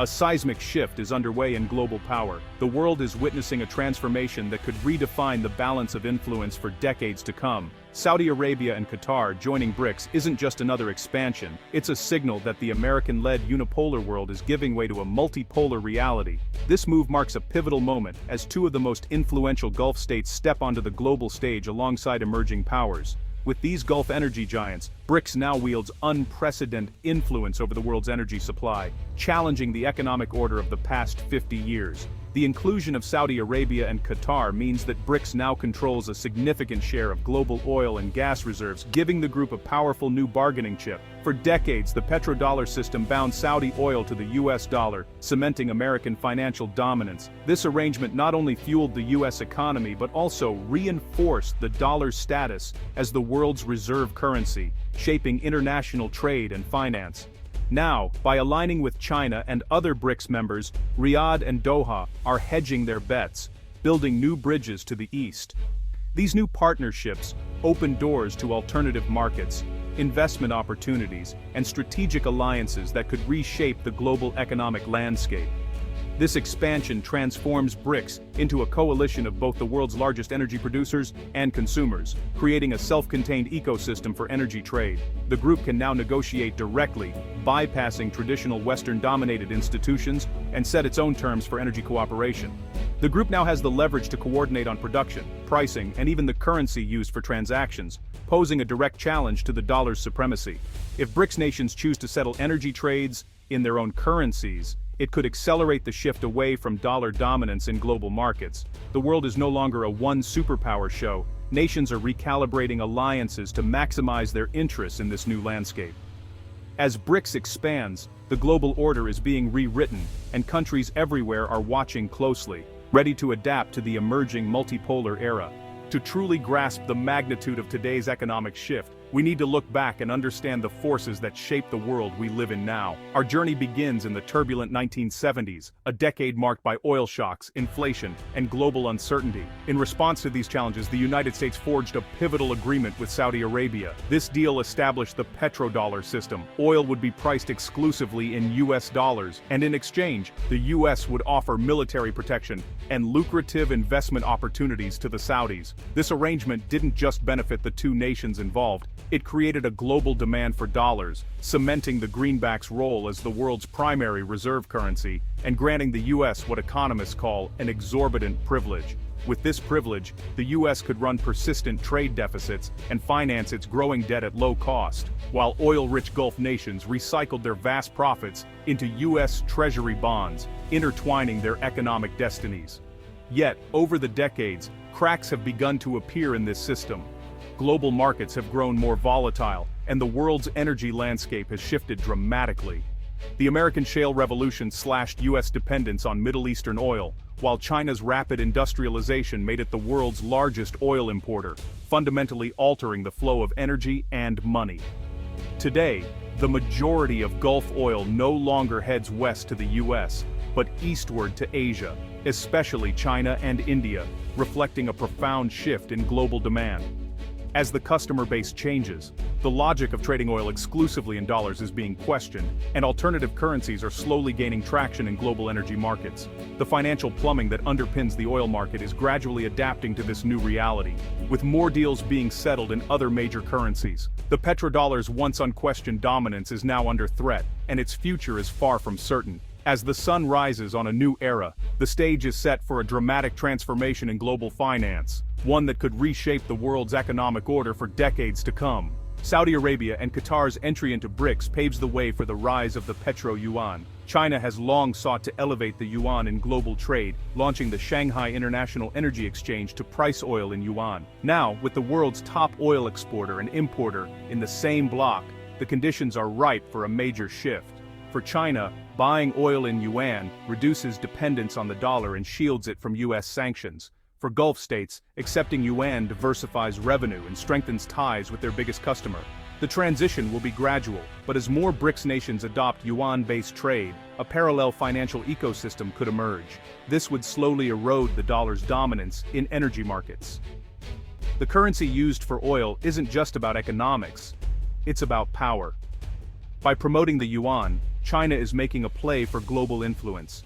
A seismic shift is underway in global power. The world is witnessing a transformation that could redefine the balance of influence for decades to come. Saudi Arabia and Qatar joining BRICS isn't just another expansion, it's a signal that the American-led unipolar world is giving way to a multipolar reality. This move marks a pivotal moment as two of the most influential Gulf states step onto the global stage alongside emerging powers. With these Gulf energy giants, BRICS now wields unprecedented influence over the world's energy supply, challenging the economic order of the past 50 years. The inclusion of Saudi Arabia and Qatar means that BRICS now controls a significant share of global oil and gas reserves, giving the group a powerful new bargaining chip. For decades, the petrodollar system bound Saudi oil to the US dollar, cementing American financial dominance. This arrangement not only fueled the US economy but also reinforced the dollar's status as the world's reserve currency, shaping international trade and finance. Now, by aligning with China and other BRICS members, Riyadh and Doha are hedging their bets, building new bridges to the east. These new partnerships open doors to alternative markets, investment opportunities, and strategic alliances that could reshape the global economic landscape. This expansion transforms BRICS into a coalition of both the world's largest energy producers and consumers, creating a self-contained ecosystem for energy trade. The group can now negotiate directly, bypassing traditional Western-dominated institutions, and set its own terms for energy cooperation. The group now has the leverage to coordinate on production, pricing, and even the currency used for transactions, posing a direct challenge to the dollar's supremacy. If BRICS nations choose to settle energy trades in their own currencies, it could accelerate the shift away from dollar dominance in global markets. The world is no longer a one superpower show. Nations are recalibrating alliances to maximize their interests in this new landscape. As BRICS expands, the global order is being rewritten, and countries everywhere are watching closely, ready to adapt to the emerging multipolar era. To truly grasp the magnitude of today's economic shift, we need to look back and understand the forces that shape the world we live in now. Our journey begins in the turbulent 1970s, a decade marked by oil shocks, inflation, and global uncertainty. In response to these challenges, the United States forged a pivotal agreement with Saudi Arabia. This deal established the petrodollar system. Oil would be priced exclusively in US dollars, and in exchange, the US would offer military protection and lucrative investment opportunities to the Saudis. This arrangement didn't just benefit the two nations involved. It created a global demand for dollars, cementing the greenback's role as the world's primary reserve currency, and granting the US what economists call an exorbitant privilege. With this privilege, the US could run persistent trade deficits and finance its growing debt at low cost, while oil-rich Gulf nations recycled their vast profits into US Treasury bonds, intertwining their economic destinies. Yet, over the decades, cracks have begun to appear in this system. Global markets have grown more volatile, and the world's energy landscape has shifted dramatically. The American shale revolution slashed US dependence on Middle Eastern oil, while China's rapid industrialization made it the world's largest oil importer, fundamentally altering the flow of energy and money. Today, the majority of Gulf oil no longer heads west to the US, but eastward to Asia, especially China and India, reflecting a profound shift in global demand. As the customer base changes, the logic of trading oil exclusively in dollars is being questioned, and alternative currencies are slowly gaining traction in global energy markets. The financial plumbing that underpins the oil market is gradually adapting to this new reality, with more deals being settled in other major currencies. The petrodollar's once unquestioned dominance is now under threat, and its future is far from certain. As the sun rises on a new era, the stage is set for a dramatic transformation in global finance, one that could reshape the world's economic order for decades to come. Saudi Arabia and Qatar's entry into BRICS paves the way for the rise of the petro-yuan. China has long sought to elevate the yuan in global trade, launching the Shanghai International Energy Exchange to price oil in yuan. Now, with the world's top oil exporter and importer in the same bloc, the conditions are ripe for a major shift. For China, buying oil in yuan reduces dependence on the dollar and shields it from US sanctions. For Gulf states, accepting yuan diversifies revenue and strengthens ties with their biggest customer. The transition will be gradual, but as more BRICS nations adopt yuan-based trade, a parallel financial ecosystem could emerge. This would slowly erode the dollar's dominance in energy markets. The currency used for oil isn't just about economics, it's about power. By promoting the yuan, China is making a play for global influence.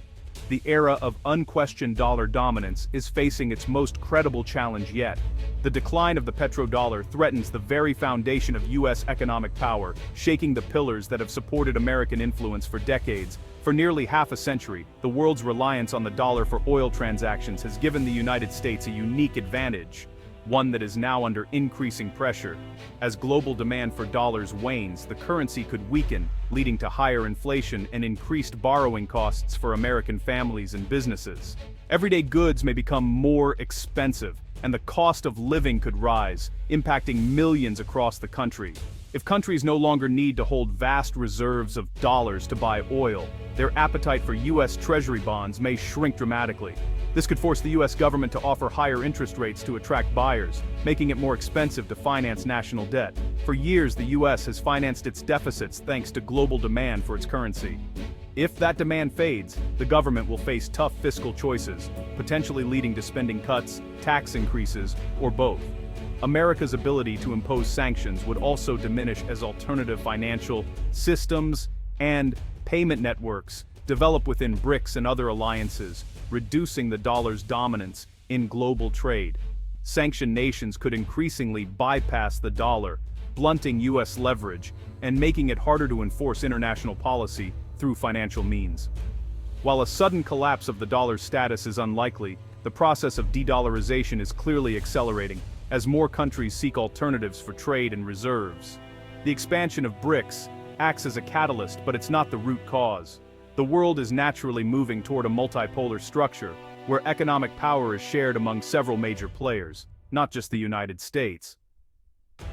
The era of unquestioned dollar dominance is facing its most credible challenge yet. The decline of the petrodollar threatens the very foundation of U.S. economic power, shaking the pillars that have supported American influence for decades. For nearly half a century, the world's reliance on the dollar for oil transactions has given the United States a unique advantage, one that is now under increasing pressure. As global demand for dollars wanes, the currency could weaken, leading to higher inflation and increased borrowing costs for American families and businesses. Everyday goods may become more expensive, and the cost of living could rise, impacting millions across the country. If countries no longer need to hold vast reserves of dollars to buy oil, their appetite for U.S. Treasury bonds may shrink dramatically. This could force the U.S. government to offer higher interest rates to attract buyers, making it more expensive to finance national debt. For years, the U.S. has financed its deficits thanks to global demand for its currency. If that demand fades, the government will face tough fiscal choices, potentially leading to spending cuts, tax increases, or both. America's ability to impose sanctions would also diminish as alternative financial systems and payment networks develop within BRICS and other alliances, reducing the dollar's dominance in global trade. Sanctioned nations could increasingly bypass the dollar, blunting U.S. leverage and making it harder to enforce international policy through financial means. While a sudden collapse of the dollar's status is unlikely, the process of de-dollarization is clearly accelerating as more countries seek alternatives for trade and reserves. The expansion of BRICS acts as a catalyst, but it's not the root cause. The world is naturally moving toward a multipolar structure, where economic power is shared among several major players, not just the United States.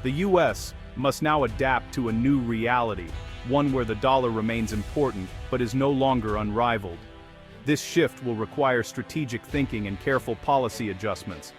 The U.S. must now adapt to a new reality, one where the dollar remains important but is no longer unrivaled. This shift will require strategic thinking and careful policy adjustments.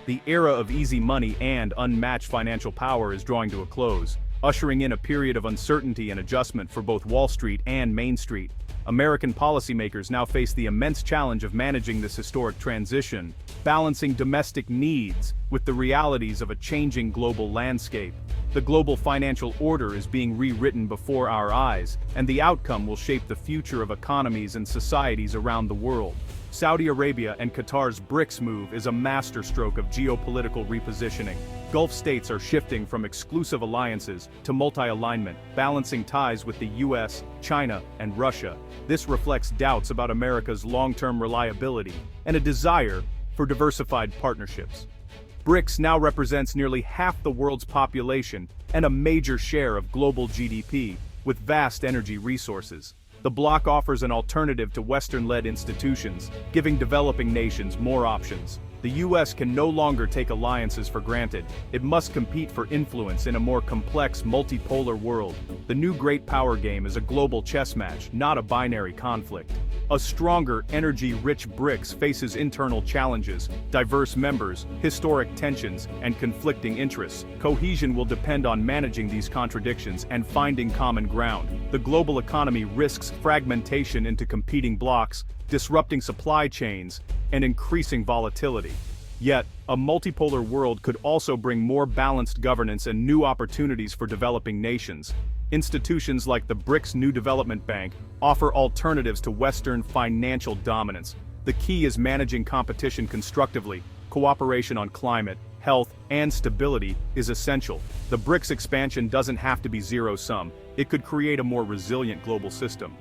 The era of easy money and unmatched financial power is drawing to a close, ushering in a period of uncertainty and adjustment for both Wall Street and Main Street. American policymakers now face the immense challenge of managing this historic transition, balancing domestic needs with the realities of a changing global landscape. The global financial order is being rewritten before our eyes, and the outcome will shape the future of economies and societies around the world. Saudi Arabia and Qatar's BRICS move is a masterstroke of geopolitical repositioning. Gulf states are shifting from exclusive alliances to multi-alignment, balancing ties with the US, China, and Russia. This reflects doubts about America's long-term reliability and a desire for diversified partnerships. BRICS now represents nearly half the world's population and a major share of global GDP, with vast energy resources. The bloc offers an alternative to Western-led institutions, giving developing nations more options. The U.S. can no longer take alliances for granted. It must compete for influence in a more complex, multipolar world. The new great power game is a global chess match, not a binary conflict. A stronger, energy-rich BRICS faces internal challenges, diverse members, historic tensions, and conflicting interests. Cohesion will depend on managing these contradictions and finding common ground. The global economy risks fragmentation into competing blocs, disrupting supply chains, and increasing volatility. Yet, a multipolar world could also bring more balanced governance and new opportunities for developing nations. Institutions like the BRICS New Development Bank offer alternatives to Western financial dominance. The key is managing competition constructively. Cooperation on climate, health, and stability is essential. The BRICS expansion doesn't have to be zero-sum. It could create a more resilient global system.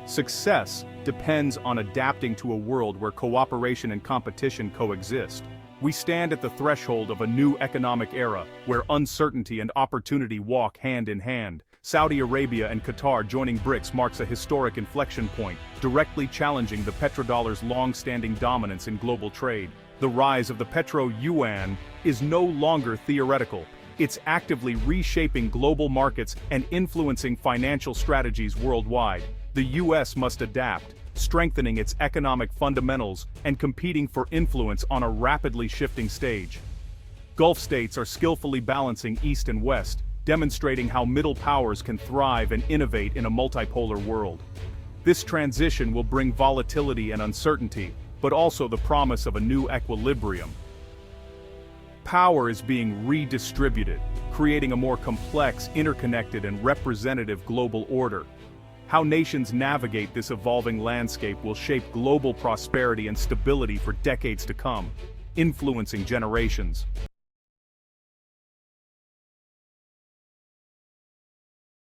Success depends on adapting to a world where cooperation and competition coexist. We stand at the threshold of a new economic era, where uncertainty and opportunity walk hand in hand. Saudi Arabia and Qatar joining BRICS marks a historic inflection point, directly challenging the petrodollar's long-standing dominance in global trade. The rise of the petro-yuan is no longer theoretical. It's actively reshaping global markets and influencing financial strategies worldwide. The U.S. must adapt, strengthening its economic fundamentals and competing for influence on a rapidly shifting stage. Gulf states are skillfully balancing East and West, demonstrating how middle powers can thrive and innovate in a multipolar world. This transition will bring volatility and uncertainty, but also the promise of a new equilibrium. Power is being redistributed, creating a more complex, interconnected, and representative global order. How nations navigate this evolving landscape will shape global prosperity and stability for decades to come, influencing generations.